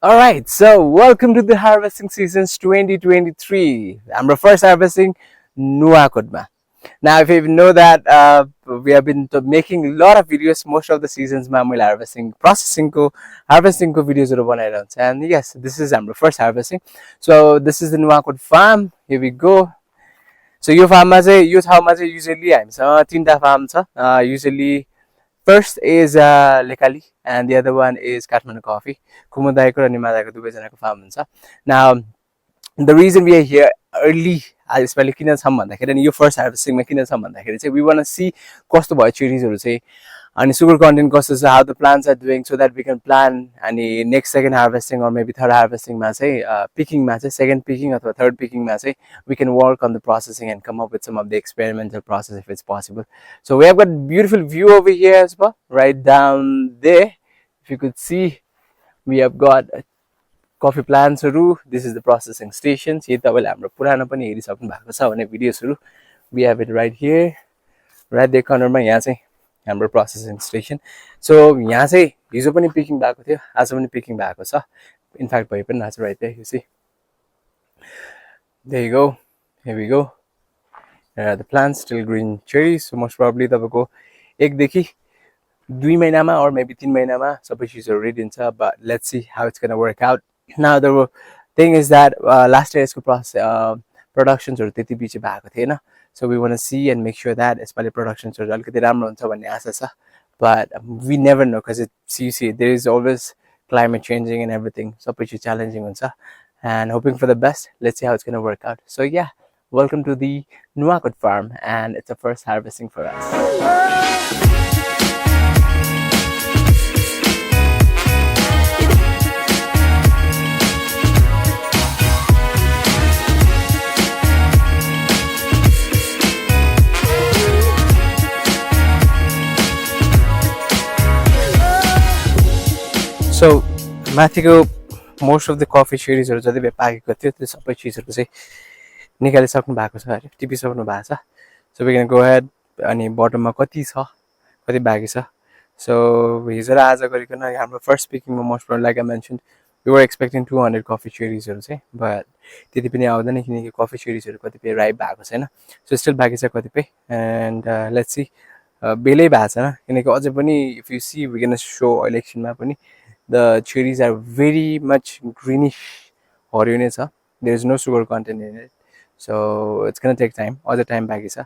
Alright, so welcome to the harvesting seasons 2023. Our first harvesting Nuwakot ma. Now, if you know that we have been making a lot of videos most of the seasons ma मैले harvesting ko videos and yes, this is our first harvesting. So this is the Nuwakot Farm. Here we go. So यो फार्ममा चाहिँ यो ठाउँमा चाहिँ usually हामीसँग तीनटा farm छ usually first is Lekali and the other one is Kathmandu Coffee. Kumudaiको र निमादाको दुवैजनाको फार्म हुन्छ. Now the reason we are here early यसपालि किन छम भन्दाखेरि अनि यो फर्स्ट हार्भेस्टिङमा किन छम भन्दाखेरि चाहिँ we want to see कस्तो भयो चेरीजहरु चाहिँ अनि sugar content कस्तो छ, how the plants are doing, so that we can plan अनि next second harvesting or maybe third harvesting मा चाहिँ picking मा चाहिँ second picking अथवा third picking मा चाहिँ we can work on the processing and come up with some of the experimental process if it's possible. So we have got beautiful view over here as well, right down there. If you could see, we have got coffee plants. This is the processing stations. We have it right here, right there corner ma yaha chai hamro processing station. So yaha chai hijo pani picking bhako थियो, आज पनि picking bhako छ. In fact bhai pani right there, you see. There you go. Here we go. The plants still green cherries. So most probably तपाईको 1 देखि 2 महिनामा or maybe 3 महिनामा सबै चिजहरु ready हुन्छ, but let's see how it's going to work out. Now the thing is that last year's productions are त्यति बिच भएको थिएन, so we want to see and make sure that यसपालि productions are अलिकति राम्रो हुन्छ भन्ने आशा छ, but we never know because you see there is always climate changing and everything, सबै चिज challenging हुन्छ, and hoping for the best. Let's see how it's going to work out. So yeah, welcome to the Nuwakot Farm, and it's the first harvesting for us. So माथिको most of the coffee cherries हरु जति बे पाकेको थियो त्यो सबै चीजहरु चाहिँ निकालिसक्नु भएको छ अरे, टिपिसक्नु भएको छ. So we can go ahead अनि bottom मा कति छ कति बाँकी छ. So हिजो र आज गरिकन हाम्रो first picking मा most probably, like I mentioned, we were expecting 200 coffee cherries हरु चाहिँ, but त्यति पनि आउँदैन किनकि coffee cherries हरु कतिपय ripe भएको छैन. So still बाँकी छ कतिपय, and let's see बेलै भएको छैन किनकि अझै पनि if you see we're going to show election मा पनि the cherries are very much greenish orange. There is no sugar content in it, so it's gonna take time. All the time back is,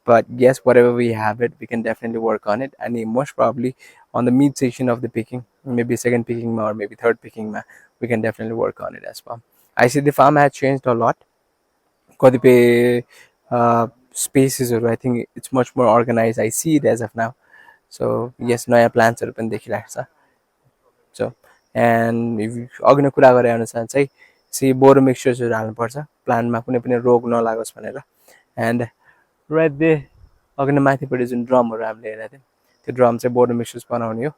but yes, whatever we have it, we can definitely work on it. And most probably on the mid section of the picking, maybe second picking or maybe third picking, we can definitely work on it as well. I see the farm has changed a lot. Spaces, or I think it's much more organized. I see it as of now. So yes, नयाँ plants are पनि देखिरहेको छ. So, and if you अघिनो कुरा गरे अनुसार चाहिँ C बोरो मिक्सचरहरु हाल्नु पर्छ प्लान्टमा कुनै पनि रोग नलागोस् भनेर. And right there अघिनो माथिपटि जुन ड्रमहरु हामीले हेरेको थियौं त्यो ड्रम चाहिँ बोरो मिक्सचर बनाउने हो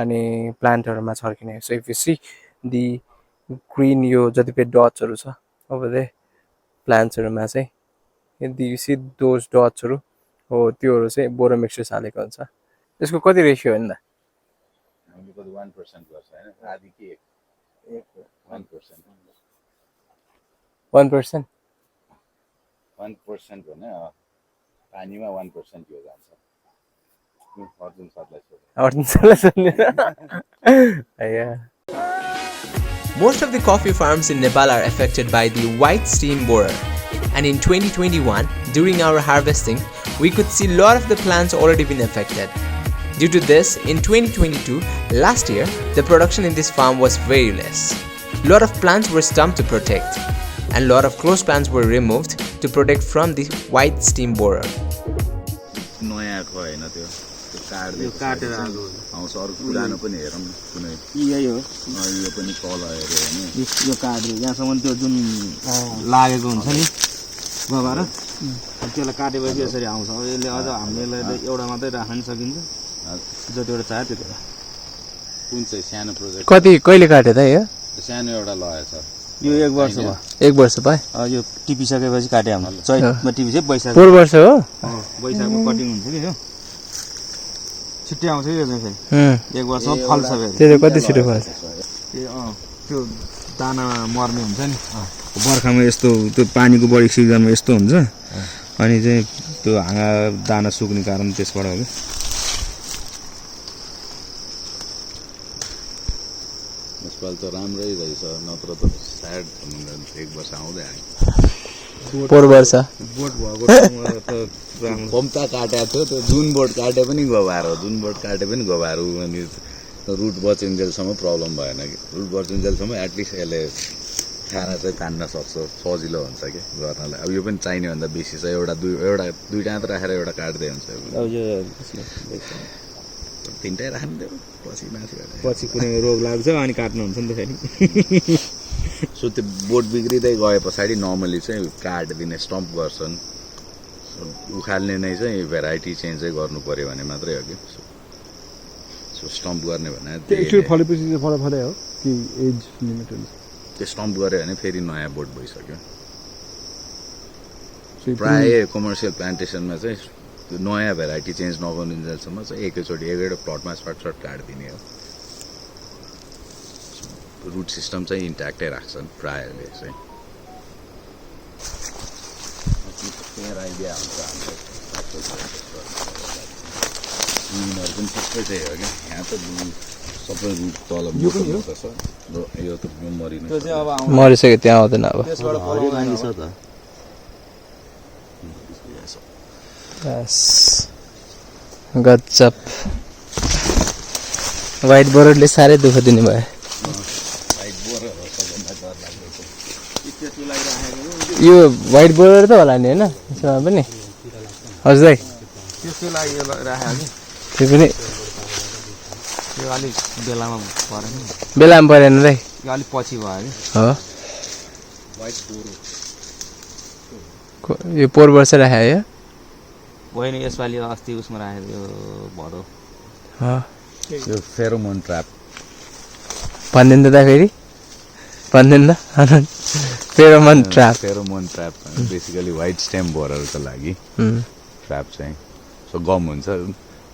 अनि प्लान्टहरुमा छर्किने हो. So if you see the green यो जति पनि डट्सहरु छ over there प्लान्ट्सहरुमा चाहिँ, you see those dotsहरु हो त्योहरु चाहिँ बोरो मिक्सचर हालेको हुन्छ. यसको कति रेशियो हो नि त? 1% गर्छ हैन, आधी के 1%. 1% 1% भने पानीमा 1% यो जान्छ. Yeah. Most of the coffee farms in Nepal are affected by the white steam borer, and in 2021 during our harvesting we could see a lot of the plants already been affected. Due to this, in 2022, last year, the production in this farm was very less. A lot of plants were stumped to protect, and a lot of close plants were removed to protect from the white steam borer. नयाँको हैन त्यो काटेर आगो आउँछ. अरु पुरानो पनि हेरौँ कुनै यही हो. यो पनि कल हेर्यो भने यो काटेर यहाँसम्म त्यो जुन लागेको हुन्छ नि बाबा र त्यसलाई काटेपछि यसरी आउँछ. यसले अझ हामीले एउटा मात्रै राख्न सकिन्छ, जतिवटा चाह्यो त्यति. कुन चाहिँ सानो प्रोजेक्ट कति कहिले काटे त यो? सानो एउटा लगाएछ यो 1 वर्ष भयो. 1 वर्ष भयो. यो टिपिसकेपछि काटे हामीले. चैतमा टिपिसके वैशाख 4 वर्ष हो. वैशाखमा कटिङ हुन्छ कि यो छिट्टै आउँछ कि यो चाहिँ फेरि 1 वर्षमा फल्छ फेरि. त्यो कति छिटो फल्छ? त्यो दाना मर्ने हुन्छ नि बर्खामा यस्तो त्यो पानीको बढी सिजनमा यस्तो हुन्छ अनि चाहिँ त्यो हाँगा दाना सुक्ने कारण त्यसबाट हो कि यसपालि त राम्रै रहेछ नत्र त सायद 1 वर्ष आउँदै आयो पोहोर वर्ष बोट भएको त पम्पा काटेको थियो त्यो जुन बोट काटे पनि गवारो अनि रुट बचिन्जेलसम्म प्रब्लम भएन कि रुट बचिन्जेलसम्म एटलिस्ट यसले खाना चाहिँ तान्न सक्छ सजिलो हुन्छ कि गर्नलाई अब यो पनि चाहिने भन्दा बेसी छ एउटा दुईटा मात्र राखेर एउटा काट्दै हुन्छ तिनटै राख्नु पछि कुनै रोग लाग्छ अनि काट्नु हुन्छ नि त फेरि सो त्यो बोट बिग्रिँदै गए पछाडि नर्मली चाहिँ काटिदिने स्टम्प गर्छन् उखाल्ने नै चाहिँ भेराइटी चेन्जै गर्नु पर्यो भने मात्रै हो कि सो स्टम्प गर्ने भने त्यो फलेपछि चाहिँ फले हो कि एज लिमिटेड त्यो स्टम्प गऱ्यो भने फेरि नयाँ बोट भइसक्यो प्राय कमर्सियल प्लान्टेसनमा चाहिँ त्यो नयाँ भेराइटी चेन्ज नगर्नुन्जेलसम्म चाहिँ एकैचोटि एउटै प्लटमा सर्ट काटिदिने हो रुट सिस्टम चाहिँ इन्ट्याक्टै राख्छन् प्रायःले चाहिँ आइडिया हुन्छ हाम्रो पनि सबै चाहिँ हो क्या यहाँ त सबै रुट तल यो त मरिसक्यो त्यहाँ आउँदैन अब गजब व्हाइट बोर्डले साह्रै दुःख दिने भयो यो व्हाइट बोर्डर त होला नि होइन यसमा पनि हजुर त्यसको लागि राखेको त्यो पनि यो अलिक बेलामा परेन बेलामा परेन दाइ यो अलिक पछि भयो कि हो व्हाइट बोर्डर यो पोहोर वर्ष राखेको यो होइन यसपालि अस्ति उसमा राखेको यो भदौ यो फेरोमोन ट्र्याप भन्दैन त फेरि भन्दैन त pheromone trap basically white stem बोररको लागि ट्र्याप चाहिँ सो गम हुन्छ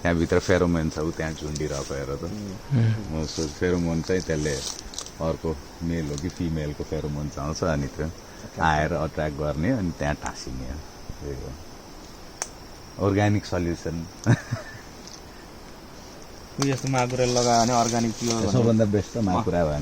त्यहाँभित्र फेरोमोन छ त्यहाँ झुन्डिरहेको हेर त सो फेरोमोन चाहिँ त्यसले अर्को मेल हो कि फिमेलको फेरोमोन आउँछ अनि त्यो आएर अट्र्याक्ट गर्ने अनि त्यहाँ टाँसिने त्यही हो अर्ग्यानिक सल्युसन यस्तो माकुरा लगायो भने अर्ग्यानिक सबभन्दा बेस्ट त माकुरा भयो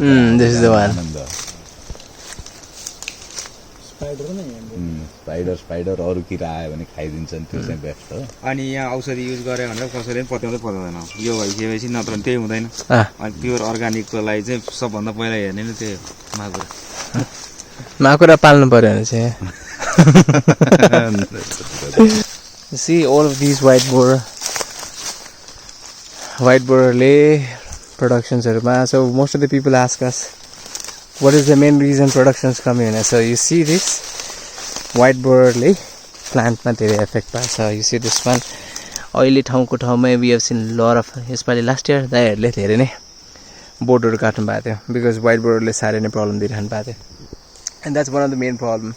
स्पाइडर अरू किरा आयो भने खाइदिन्छन् त्यो चाहिँ बेस्ट हो अनि यहाँ औषधि युज गऱ्यो भने कसैले पनि पत्याउँदैन यो भइसकेपछि नत्र त्यही हुँदैन अनि प्योर अर्ग्यानिकको लागि चाहिँ सबभन्दा पहिला हेर्ने नै त्यही माकुरा पाल्नु पर्यो भने चाहिँ see all of these white borer lay productions are so most of the people ask us what is the main reason productions come in so you see this white borer lay plant ma धेरै effect पार्छ you see this one अहिले ठाउँको ठाउँमा we have seen lot of यसपालि last year दाइहरुले धेरै नै बोर्डहरु काट्नु भएको थियो because white borer ले सारै नै प्रब्लम दिइरहनु भएको थियो and that's one of the main problem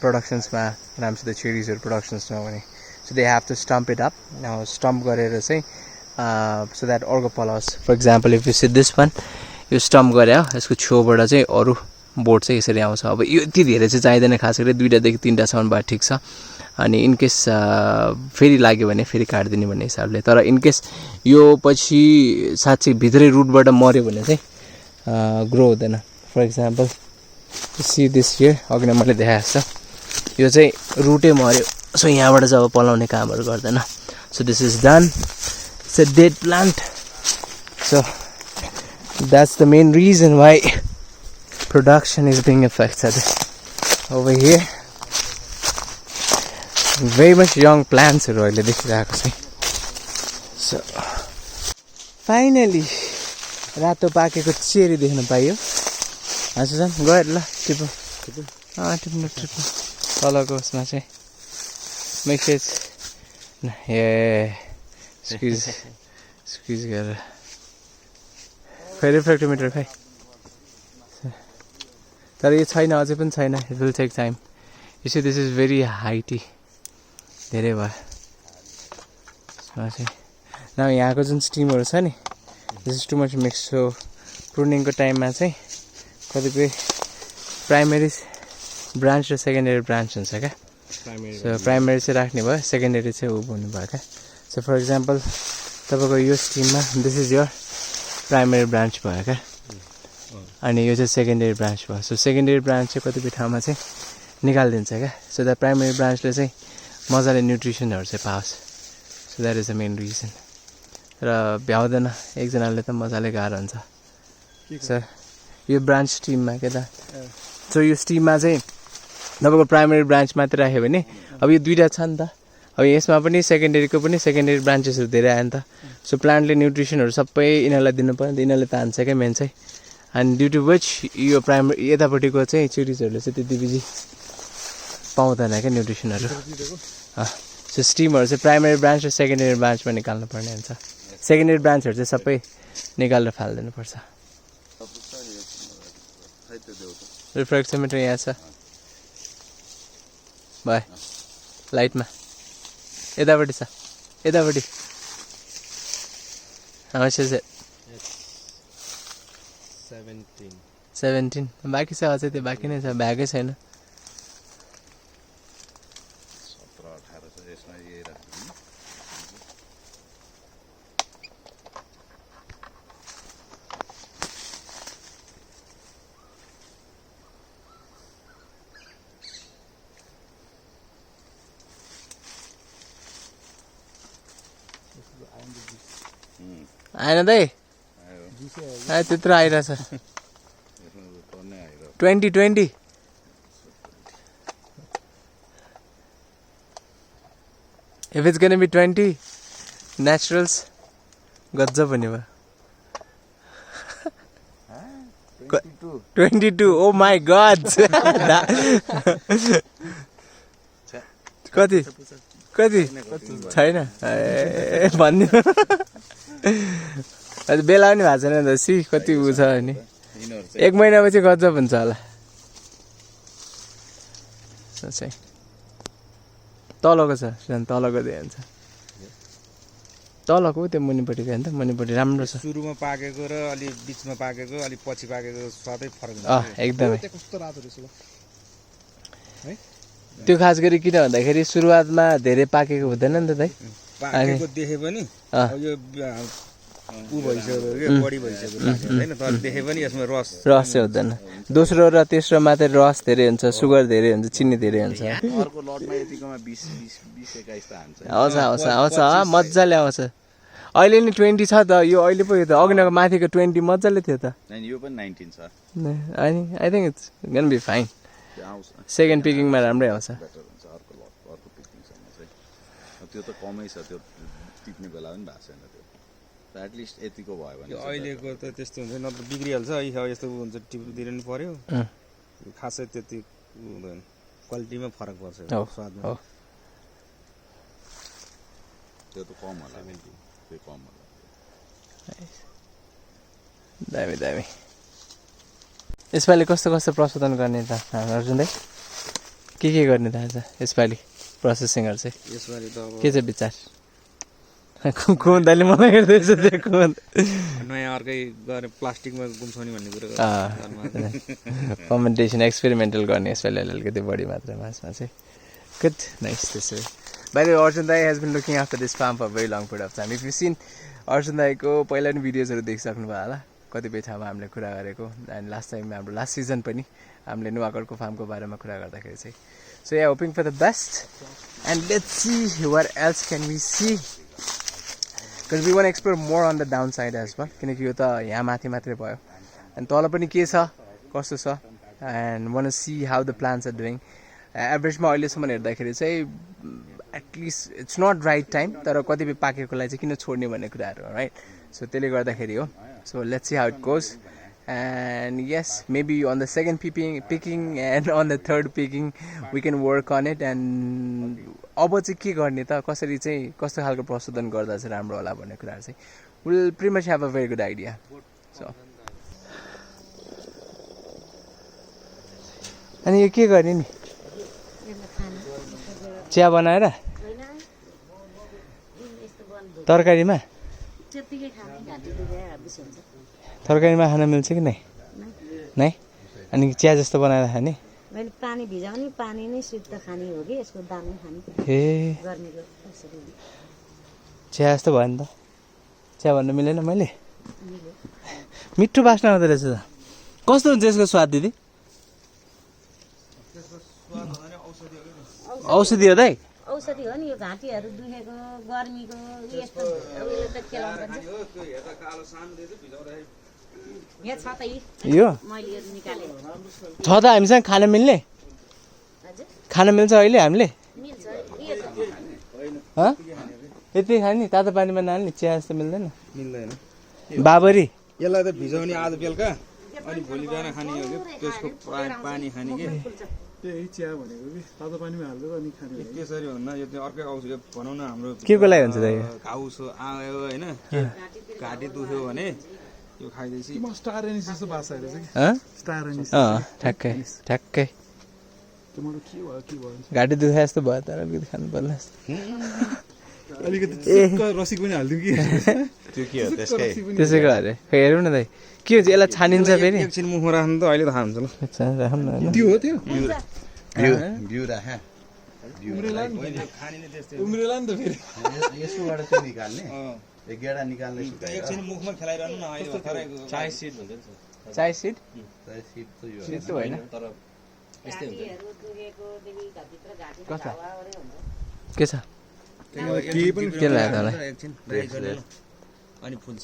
productions ma comes to the cherries or productions now so they have to stump it up now stump garera chai so that orgopolos for example if you see this one you stump garya यसको छेउबाट चाहिँ अरु board चाहिँ यसरी आउँछ अब यो यति धेरै चाहिँ चाहिदैन खास गरी दुईटा देखि तीनटा सम्म भए ठीक छ अनि इन केस फेरि लाग्यो भने फेरि काट्दिने भन्ने हिसाबले तर इन केस यो पछि साच्चै भित्रै रुटबाट मर्यो भने चाहिँ ग्रो हुँदैन for example see this here अघि नै मैले देखाएको छ यो चाहिँ रुटै मर्यो सो यहाँबाट चाहिँ अब पलाउने कामहरु गर्दैन so this is done it's a dead plant so that's the main reason why production is being affected over here very much young plants हरु अहिले देखिरहेको छ so finally रातो पाकेको चेरी देख्न पाइयो हजुर जान गयो ल टिप्नु टिप्नु तलको उसमा चाहिँ मिक्सेज ए स्क्विज गरेर खै रिफ्रेक्टोमिटर खै तर यो छैन अझै पनि छैन it will take time you see this is very हाइटी धेरै भयो यसमा चाहिँ न यहाँको जुन स्टिमहरू छ नि this is too much mix so प्रुनिङको टाइममा चाहिँ कतिपय प्राइमेरी ब्रान्च र सेकेन्डरी ब्रान्च हुन्छ क्या सो प्राइमेरी चाहिँ राख्ने भयो सेकेन्डरी चाहिँ हुनु भयो क्या सो फर इक्जाम्पल तपाईँको यो स्टिममा this is your primary branch भयो क्या अनि यो चाहिँ सेकेन्डरी ब्रान्च भयो सो सेकेन्डरी ब्रान्च चाहिँ कतिपय ठाउँमा चाहिँ निकालिदिन्छ क्या सो द्याट प्राइमेरी ब्रान्चले चाहिँ मजाले न्युट्रिसनहरू चाहिँ पाओस् so that is the main reason र भ्याउँदैन एकजनाले त मजाले गाह्रो हुन्छ सर यो ब्रान्च स्टिममा के त सो यो स्टिममा चाहिँ तपाईँको प्राइमेरी ब्रान्च मात्रै राख्यो भने अब यो दुईवटा छ नि त अब यसमा पनि सेकेन्डरीको पनि सेकेन्डरी ब्रान्चेसहरू धेरै आयो नि त सो प्लान्टले न्युट्रिसनहरू सबै यिनीहरूलाई दिनु पर्यो नि त यिनीहरूले तान्छ क्या मेन चाहिँ अनि ड्यु टु विच यो प्राइमेरी यतापट्टिको चाहिँ चेरिजहरूले चाहिँ त्यति बेसी पाउँदैन क्या न्युट्रिसनहरू सो स्टिमहरू चाहिँ प्राइमेरी ब्रान्च र सेकेन्डरी ब्रान्चमा निकाल्नु पर्ने हुन्छ सेकेन्डरी ब्रान्चहरू चाहिँ सबै निकालेर फालिदिनुपर्छ रिफ्रेक्सोमिटर यहाँ छ भयो लाइटमा यतापट्टि छ यतापट्टि इज इट 17 बाँकी छ अझै त्यो बाँकी नै छ भ्याएकै छैन आएन दाइ त्यत्रो आइरहेछ 20 if it's gonna be 20 naturals गजब हुने भयो 22 oh my god कति छैन ए भन्दिनु बेला पनि भएको छैन त सी कति उ छ नि 1 महिनापछि गजब हुन्छ होला चाहिँ तलको छ तलको दिए हुन्छ तलको त्यो मुनिपट्टिको होइन त मुनिपट्टि राम्रो छ सुरुमा पाकेको र अलि बिचमा पाकेको अलि पछि पाकेको स्वादै फरक हुन्छ एकदमै कस्तो रातो रहेछ ल है त्यो खास गरी किन भन्दाखेरि सुरुवातमा धेरै पाकेको हुँदैन नि त दाइ पाकेको देखे पनि यो उ भइसक्यो के बडी भइसक्यो हैन तर देखे पनि यसमा रस चाहिँ हुँदैन दोस्रो र तेस्रोमा चाहिँ रस धेरै हुन्छ सुगर धेरै हुन्छ चिनी धेरै हुन्छ अर्को लटमा यतिकोमा 20 21 त आउँछ हान्छ आउँछ आउँछ मजाले आउँछ अहिले नि 20 छ त यो अहिले पो यो त अघिको माथिको 20 मजाले थियो त यो पनि 19 छ I think it's gonna be fine second पिकिङमा राम्रै आउँछ बेटर हुन्छ अर्को लट अर्को पिकिङसम्म चाहिँ त्यो त कमै छ त्यो टिप्ने बेला पनि भएको छैन त्यो एटलिस्ट यतिको भयो भने अहिलेको त त्यस्तो हुन्छ नत्र बिग्रिहाल्छ यस्तो हुन्छ टिप्दिनु नि पर्यो खासै त्यति हुँदैन क्वालिटीमा फरक पर्छ स्वादमा त्यो त कम होला त्यो कम होला दामी दामी यसपालि कस्तो कस्तो प्रशोधन गर्ने त अर्जुन दाइ के गर्ने त आज यसपालि प्रोसेसिङहरू चाहिँ यसपालि त अब के छ विचार कुन दाइले मलाई हेर्दैछ त्यो कुन नयाँ अर्कै गरे प्लास्टिकमा गुम्साउने भन्ने कुरा फर्मेन्टेसन एक्सपेरिमेन्टल गर्ने यसपालि अलिकति बढी मात्रामा यसमा चाहिँ गुड नाइस त्यसो By the way, Arjun Dai has been looking after this farm for a very long period of time. If you've seen Arjun Dai को पहिला नि भिडियोजहरु देखिसक्नुभयो होला कतिपय ठाउँमा हामीले कुरा गरेको and last time हाम्रो last season पनि हामीले नुवाकोटको फार्मको बारेमा कुरा गर्दाखेरि चाहिँ so yeah, hoping for the best and let's see what else can we see because we want to explore more on the downside as well किनकि यो त यहाँ माथि मात्रै भयो and तल पनि के छ कस्तो छ and want to see how the plants are doing average मा अहिलेसम्म हेर्दाखेरि चाहिँ at least it's not right time तर कतिपय पाकेकोलाई चाहिँ किन छोड्ने भन्ने कुराहरु राइट सो त्यसले गर्दाखेरि हो so let's see how it goes and yes maybe on the second picking and on the third picking we can work on it and अब चाहिँ के गर्ने त कसरी चाहिँ कस्तो खालको प्रशोधन गर्दा चाहिँ राम्रो होला भन्ने कुराहरु चाहिँ we'll pretty much have a very good idea so अनि यो के गर्ने नि चिया बनाएर तरकारीमा तरकारीमा खान मिल्छ कि नै नै अनि चिया जस्तो बनाएर खाने मैले पानी भिजाउने पानी नै शुद्ध खाने हो कि यसको दाम नै खाने ए गर्मीको यसरी चिया जस्तो भयो नि त चिया भन्नु मिलेन मैले मिठो बास्ना आउँदो रहेछ त कस्तो हुन्छ यसको स्वाद दिदी औषधि हो दाइ औषधि हो नि यो घाँटीहरू दुखेको गर्मीको यस्तो उयोले त खेलाउँछ यहाँ छ त यो मैले यो निकालेँ छ त हामीसँग खान मिल्ने हजुर खान मिल्छ अहिले हामीले मिल्छ यति खाने तातो पानीमा नाल्ने चिया जस्तो मिल्दैन मिल्दैन बाबरी यसलाई त भिजाउने आज बेलुका अनि भोलि बिहान खाने हो कि त्यसको पानी खाने कि त्यही चिया भनेको कि तातो पानीमा हालेर अनि खाने त्यसरी हुन्न यो चाहिँ अर्कै औषधि भनौँ न हाम्रो के को लागि हुन्छ दाइ घाउ आयो होइन घाँटी दुख्यो भने यो खाइदिएपछि म स्टार एनिस जस्तो बासा रहेछ कि स्टार एनिस ठ्याक्कै ठ्याक्कै तिम्रो के भयो घाँटी दुखे जस्तो भयो तर अलिकति खानु पर्ला अलिकति चिक्क रसिक पनि हालिदिउँ कि त्यो के हो त्यसकै त्यसैको अरे खै हेरौँ न दाइ के हुन्छ यसलाई छानिन्छ फेरि एकछिन मुखमा राख्नु त अहिले त खान्छ ल अच्छा राखौँ न होइन त्यो हो त्यो बिउ राख्या उम्रेला नि त फेरि यसोबाट चाहिँ निकाल्ने एक गेडा निकाल्ने एकछिन मुखमा खेलाइरहनु न अहिले भर्खरै चाय सिड सिट त यो सिड होइन घाँटीहरू दुखेको देखि भित्र घाँटीको कता? हावावरै हुन्छ के छ केही पनि के लाग्यो होला एकछिन अनि फुल्छ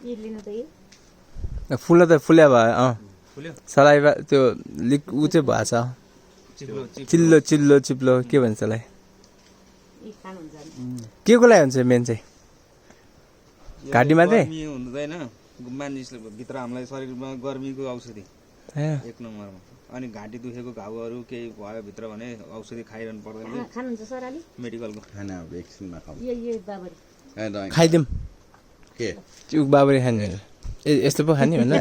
कि लिनु त यो फुल्न त फुल्या भयो फुल्यो सलाइभा त्यो लिक ऊ चाहिँ भएछ चिप्लो चिल्लो चिल्लो चिप्लो के भन्छ त्यसलाई यी खानुहुन्छ के को लागि हुन्छ मेन चाहिँ घाँटीमा चाहिँ गर्मी हुँदैन मानिसले भित्र हामीलाई शरीरमा गर्मीको औषधि एक नम्बरमा अनि घाँटी दुखेको घाउहरू केही भयो भित्र भने औषधि खाइरहनु पर्दैन खानुहुन्छ सर अलि मेडिकलको खाना एकछिनमा खाऊ यो बाबरी खाइदिउँ के त्यो बाबरी खाने ए यस्तो पो खाने भन्दा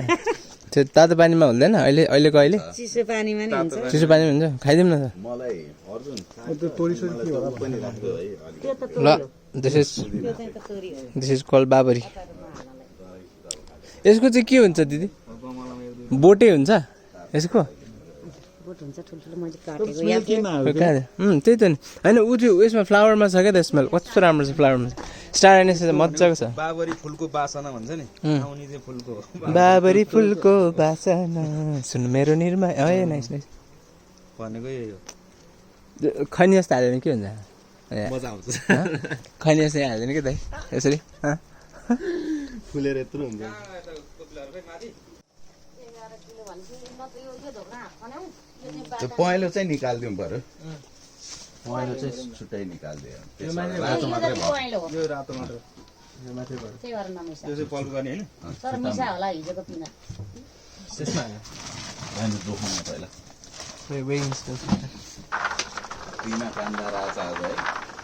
त्यो तातो पानीमा हुँदैन अहिलेको अहिले चिसो पानीमा नि हुन्छ चिसो पानीमा हुन्छ खाइदिउँ न त मलाई अर्जुन त्यो तोरिसरी के होला पनि राख्दो है त्यो त ल दिस त्यो चाहिँ त तोरी हो इज कल बाबरी यसको चाहिँ के हुन्छ दिदी बोटे हुन्छ यसको बोट हुन्छ ठुल्ठुलो मैले काटेको या त्यही त नि होइन ऊ त्यो उयसमा फ्लावरमा छ क्या त स्मेल कस्तो राम्रो छ फ्लावरमा स्टार एनिस मजाको छ बाबरी फुलको बासना भन्छ नि आउने चाहिँ फुलको बाबरी फुलको बासना सुन मेरो निर्मा ए नाइस नाइस भनेको यही हो खैनी जस्तो हाल्यो भने के हुन्छ मजा आउँछ खैनी जस्तो हाल्दैन कि दाइ यसरी फुलेर यत्रो हुन्छ त्यो पहेँलो चाहिँ निकालिदिउँ बरु पहेँलो चाहिँ छुट्टै निकालिदियो रातो मात्रै भयो यो रातो मात्र त्यही भएर नमिसा त्यो चाहिँ पल्प गर्ने होइन तर मिसा होला हिजोको पिना त्यसमा होइन दुखाउनु पहिला पिना कान्दा राजा आज है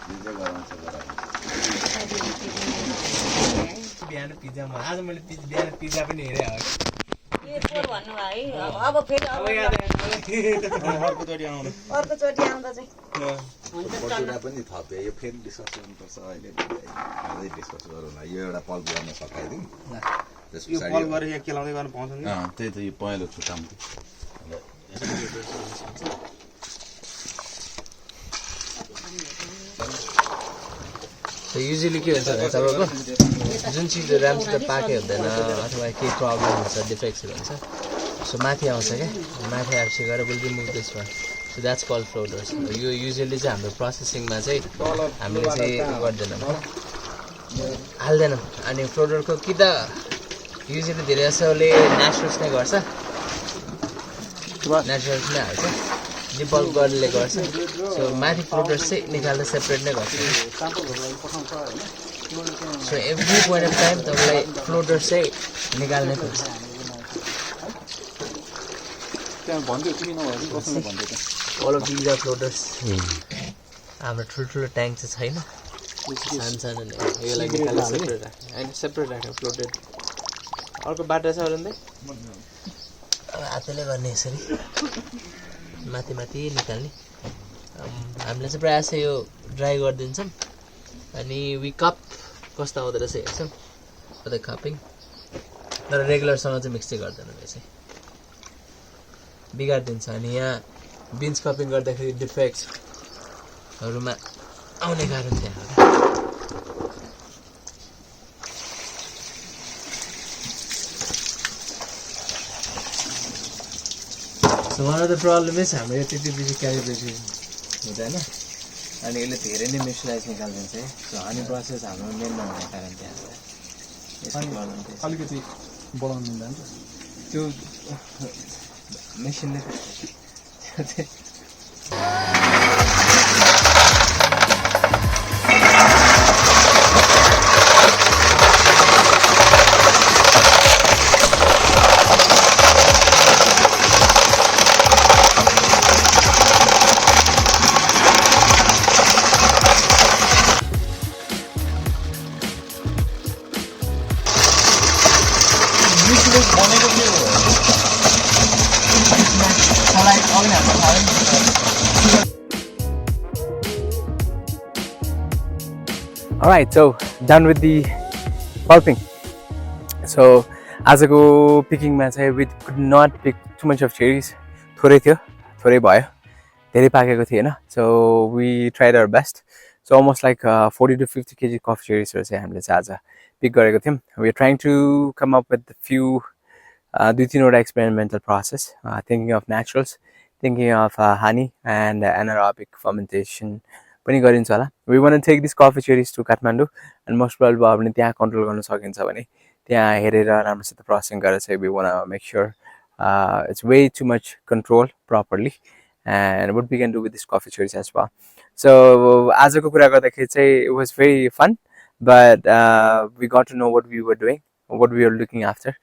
जुन चाहिँ गराउँछ बिहान पिज्जा आज मैले बिहान पिज्जा पनि हेरेँ यो फोर भन्नु भयो है अब फेरि अर्कोचोटि आउनु अर्कोचोटि आउँदा चाहिँ हुन्छ बटुरा पनि थपे यो फेरि डिस्कस गर्नुपर्छ अहिले अझै डिस्कस गरौँ न यो एउटा पल्प गर्न सकाइदिउँ त्यस यो पछाडि पल्प गरेर यहाँ केलाउँदै गर्नु पाउँछ नि त्यही त यो पहेँलो छुट्टाउँ युजली के हुन्छ भने तपाईँको जुन चिज राम्रोसित पाके हुँदैन अथवा केही प्रब्लम हुन्छ डिफेक्ट्सहरू हुन्छ सो माथि आउँछ क्या माथि आएपछि गएर will remove this one so that's call फ्लोडर्स यो युजली चाहिँ हाम्रो प्रोसेसिङमा चाहिँ हामीले चाहिँ गर्दैनौँ हाल्दैनौँ अनि फ्लोडरको कि त युजली धेरै जसोले नेचुरल्स नै गर्छ नेचुरल्स नै हाल्छ डिपल्प गर्नेले गर्छ सो माथि फ्लोडर्स चाहिँ निकाल्दा सेपरेट नै गर्छ so every point of time तपाईँलाई फ्लोडर्स चाहिँ निकाल्नै पर्छ अल अफ दिज आर फ्लोडर्स हाम्रो ठुल्ठुलो ट्याङ्क चाहिँ छैन सानो सानो नै यसलाई निकाल्दा सेपरेट राख्ने होइन सेपरेट राख्ने फ्लोटेड अर्को बाटो छ अरू अब हातले गर्ने यसरी माथि माथि निकाल्ने हामीले चाहिँ प्रायः चाहिँ यो ड्राई गरिदिन्छौँ अनि वी कप कस्तो आउँदो रहेछ हेर्छौँ द कपिङ तर रेगुलरसँग चाहिँ मिक्सै गर्दैन रहेछ बिगारिदिन्छ अनि यहाँ बिन्स कपिङ गर्दाखेरि डिफेक्ट्सहरूमा आउने कारण त्यहाँ हो So one of the problem is हाम्रो यो त्यति बेसी क्यालिब्रेसन हुँदैन अनि यसले धेरै नै मिक्सलाइज निकाल्दिन्छ है सो हनी प्रोसेस हाम्रो मेन नहुने कारण त्यहाँ हो अलिकति बढाउनु मिल्दैन त्यो मेसिनले Alright, so done with the pulping. So as I go picking ma chai we could not pick too much of cherries. Thorai थियो, thorai भयो. धेरै पाकेको थिएन. So we tried our best. So almost like 40 to 50 kg coffee cherries चाहिँ हामीले चाहिँ आज pick गरेको थियौं. We are trying to come up with a few दुई तीनवटा experimental process, thinking of naturals, thinking of honey and anaerobic fermentation. पनि गरिन्छ होला. We want to take these coffee cherries to Kathmandu and most probably भयो भने त्यहाँ control गर्न सकिन्छ भने त्यहाँ हेरेर राम्रोसित प्रोसेसिङ गरेर चाहिँ we want to make sure it's way too much control properly and what we can do with these coffee cherries as well. So आजको कुरा गर्दाखेरि चाहिँ it was very fun but we got to know what we were doing, what we were looking after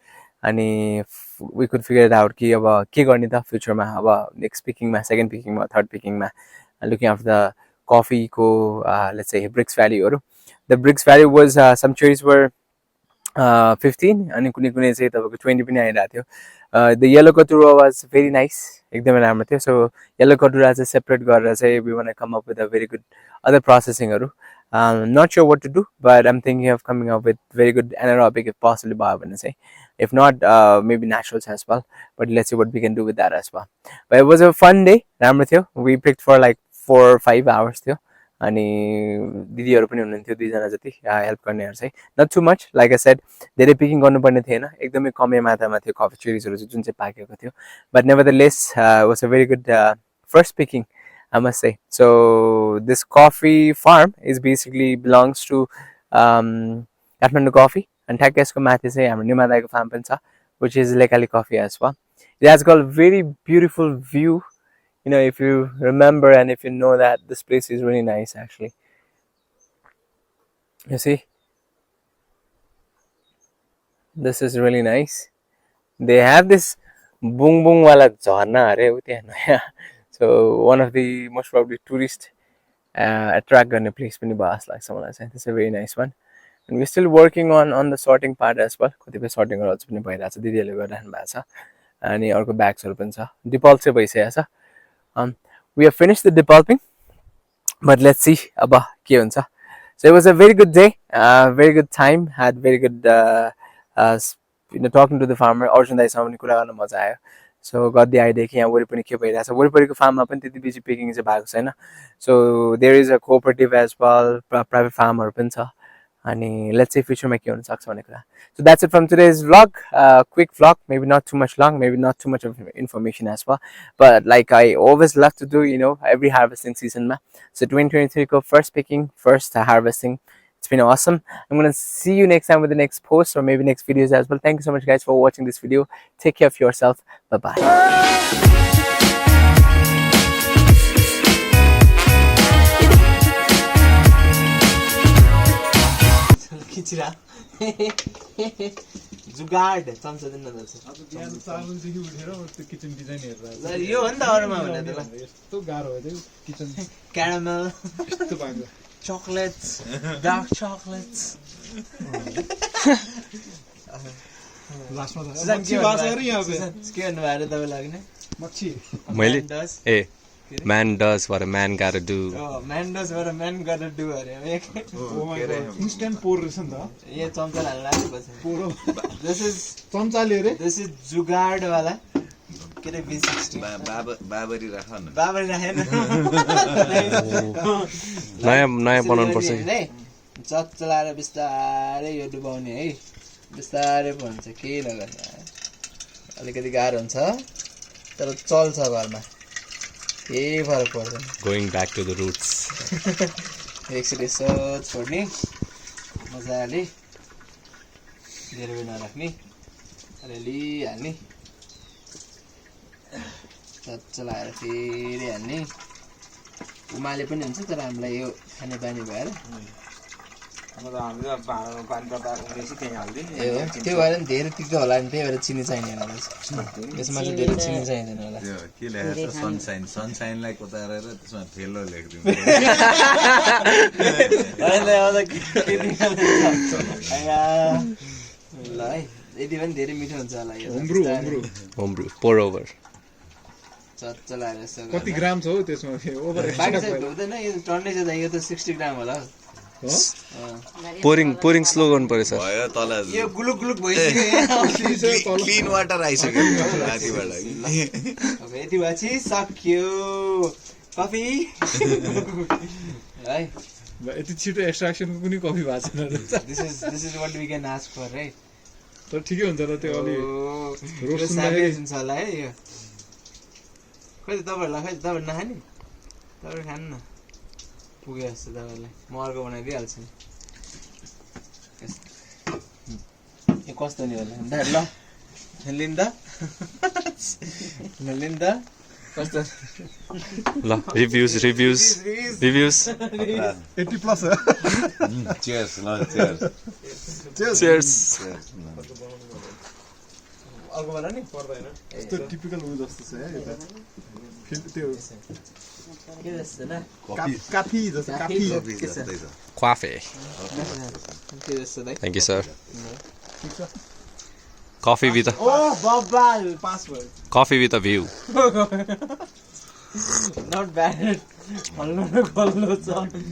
अनि we could figure it out कि अब के गर्ने त फ्युचरमा अब नेक्स्ट पिकिङमा सेकेन्ड पिकिङमा थर्ड पिकिङमा looking after the coffee ko let's say bricks value. The bricks value was some cherries were 15 and kune chai tapako 20 pani airako थियो. The yellow katura was very nice, ekdamai राम्रो थियो. So yellow katura चाहिँ separate गरेर चाहिँ we want to come up with a very good other processing haru. Not sure what to do, but I'm thinking of coming up with very good anaerobic if possibly भयो भने चाहिँ. If not, maybe naturals as well. But let's see what we can do with that as well. But it was a fun day. राम्रो थियो. We picked for like 4 or 5 hours थियो अनि दिदीहरु पनि हुनुहुन्थ्यो दुई जना जति हेल्प गर्नेहरु चाहिँ not too much like I said धेरै पिकिङ गर्नुपर्ने थिएन एकदमै कमै मात्रामा थियो कफी चेरीजहरु जुन चाहिँ पाकेको थियो but nevertheless was a very good first picking I must say. So this coffee farm is basically belongs to Kathmandu Coffee and ठ्याक्क यसको माथि चाहिँ हाम्रो निमादाको फार्म पनि छ which is nepalicoffee as well. It has got a very beautiful view. You know, if you remember and if you know that this place is really nice actually. You see? This is really nice. They have this bung bung wala jharna hare utia naya. So one of the most probably tourist attract गर्ने place पनि भयो जस्तो लाग्छ मलाई चाहिँ. This is a very nice one. And we're still working on the sorting part as well. कतिपय sorting गर्नु पनि भइरहेछ दिदीहरुले गरिराख्नु भएको छ. अनि अर्को bagsहरु पनि छ. Depulp चाहिँ भइसकेको छ. We have finished the depulping, but let's see aba ke huncha. So it was a very good day, very good time, had very good talking to the farmer. Arjun dai samani kura garna maja ayo. So got the idea कि यहाँ वरिपरि के भइरहेछ वरिपरिको फार्ममा पनि त्यति बेसी picking चाहिँ भएको छैन. So there is a cooperative as well, private farmer पनि छ. अनि let's say future मा के हुन सक्छ भन्ने कुरा. So that's it from today's vlog, quick vlog, maybe not too much long, maybe not too much of information as well, but like I always love to do, you know, every harvesting season ma. So 2023 ko first picking, first harvesting. It's been awesome. I'm going to see you next time with the next post or maybe next videos as well. Thank you so much guys for watching this video. Take care of yourself. Bye bye. जुगाड चम्चा दिन नदल्छ अब बिहान 4 बजेदेखि उठेर त्यो kitchen design हेरेर यो हो नि त अरुमा भने त यस्तो गाह्रो हो त्यो किचन क्यारामेल यस्तो भएको चकलेट्स डार्क चकलेट्स लास्टमा त मच्छी वास गरे यहाँ पे के भन्नु भयो तपाईलाई नि मैले Man does what a man gotta do. Man does what a man gotta do अरे इन्स्टेन्ट पोर रहेछ नि त ये चम्चा हाल्नु पोरो This is चम्चाले अरे this is जुगाड वाला के रे V60 बाबरी राख न बाबरी राखेन नयाँ बनाउनु पर्छ है चलाएर बिस्तारै यो डुबाउने है बिस्तारै भन्छ केही नगर्ने अलिकति गाह्रो हुन्छ तर चल्छ घरमा केही फरक पर्दैन Going back to the roots. एकचोटि यसो छोड्ने मजाले धेरै बेर नराख्ने अलिअलि हाल्ने चलाएर फेरि हाल्ने उमाले पनि हुन्छ तर हामीलाई यो खाने बानी भएर हामीले भाँडामा पानी तताएको हुँदैछ त्यही हालिदिने त्यो भएर नि धेरै तिक्दो होला नि त्यही भएर चिनी चाहिने होला यसमा चाहिँ धेरै चिनी चाहिँदैन होला यो के लेखेको छ सनसाइन सनसाइनलाई कोतारेर त्यसमा फेलो लेखिदिनु ल है यति पनि धेरै मिठो हुन्छ होला यो Homebrew. Pour over. चलाएर यसो कति ग्राम छ हौ त्यसमा ओभर बाँकी चाहिँ हुँदैन यो टन्नै चाहिँ यो त 60 ग्राम होला Pouring slow गर्नु पर्छ भयो तल यो गुलुक गुलुक भइसक्यो क्लिन वाटर आइसक्यो माथिबाट अब यति भएपछि सक्यो कफी है यति छिटो एक्सट्र्याक्सनको कुनै कफी भएको छैन this is what we can ask for right तर ठिकै हुन्छ र त्यो अलि रोस्ट हुन्छ होला है यो खै तपाईहरुलाई खै तपाईहरु नखाने तपाईहरु खानु न पुगे जस्तो तपाईहरुलाई म अर्को बनाइदिइहाल्छु यो कस्तो नि होला ल लिन्दा लिन्दा कस्तो ल रिभ्युज 80 प्लस चियर्स ल चियर्स Cheers. अर्को वाला नि पर्दैन यस्तो टिपिकल उ जस्तो छ है यो त त्यो के जस्तो न काफी जस्तो काफी Coffee. के जस्तो दाइ Thank you, sir. Coffee with a ओ बब्बाल पास भयो coffee with a view. Not bad हल्लो न गल्लो छ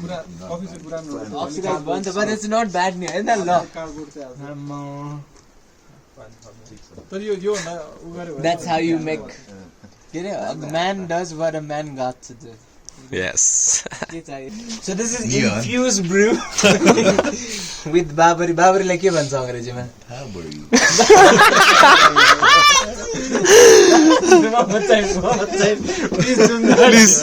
पुरा कफी चाहिँ पुरानो अक्सिडाइज भन्छ बट इट्स नट ब्याड नि हैन ल कार्डबोर्ड चाहिँ आम्मा तर यो उ गरे That's how you make. A man does what a man got to do. Yes. So this is infused brew with babari. Babari like के भन्छ अंग्रेजीमा? Please.